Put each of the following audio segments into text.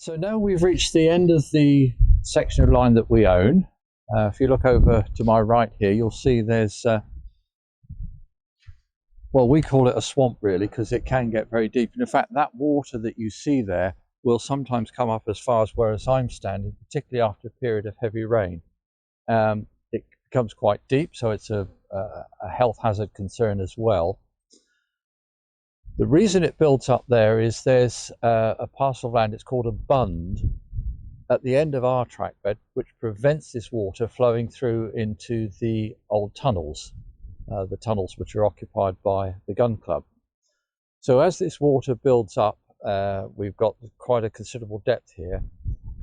So now we've reached the end of the section of line that we own. If you look over to my right here, you'll see there's, well, we call it a swamp really, because it can get very deep. And in fact, that water that you see there will sometimes come up as far as where I'm standing, particularly after a period of heavy rain. It becomes quite deep, so it's a health hazard concern as well. The reason it builds up there is there's a parcel of land, it's called a bund, at the end of our trackbed, which prevents this water flowing through into the old tunnels, the tunnels which are occupied by the gun club. So as this water builds up, we've got quite a considerable depth here,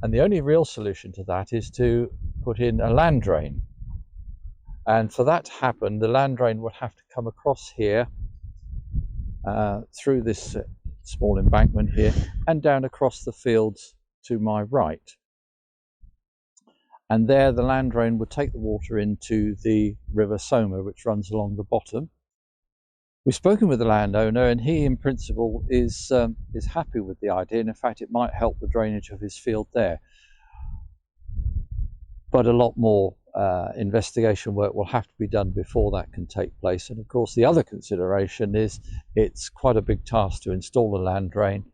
and the only real solution to that is to put in a land drain. And for that to happen, the land drain would have to come across here, through this small embankment here, and down across the fields to my right. And there the land drain would take the water into the River Soma, which runs along the bottom. We've spoken with the landowner, and he in principle is happy with the idea, and in fact it might help the drainage of his field there. But a lot more investigation work will have to be done before that can take place. And of course the other consideration is it's quite a big task to install a land drain,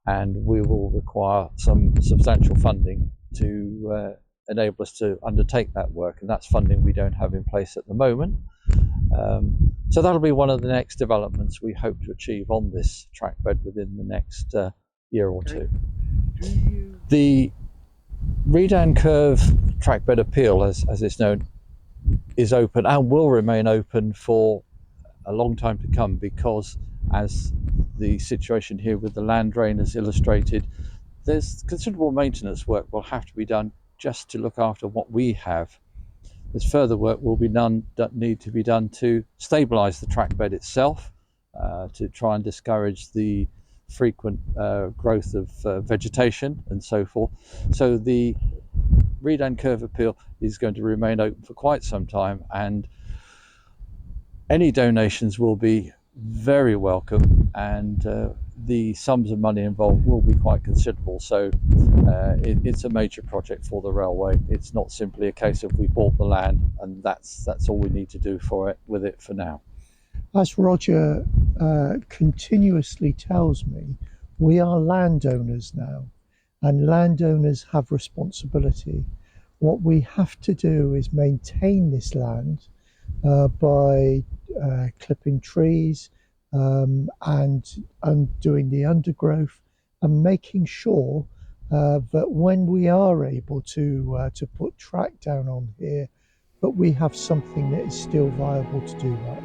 and we will require some substantial funding to enable us to undertake that work, and that's funding we don't have in place at the moment. So that'll be one of the next developments we hope to achieve on this trackbed within the next year or two. The Redan Curve trackbed appeal, as it's known, is open and will remain open for a long time to come, because as the situation here with the land drain has illustrated, there's considerable maintenance work will have to be done just to look after what we have. There's further work will be done that need to be done to stabilise the trackbed itself, to try and discourage the frequent growth of vegetation and so forth. So the Redan Curve appeal is going to remain open for quite some time, and any donations will be very welcome, and the sums of money involved will be quite considerable. So it's a major project for the railway. It's not simply a case of we bought the land and that's all we need to do with it for now. As Roger continuously tells me, we are landowners now, and landowners have responsibility. What we have to do is maintain this land by clipping trees and undoing the undergrowth, and making sure that when we are able to put track down on here, that we have something that is still viable to do that.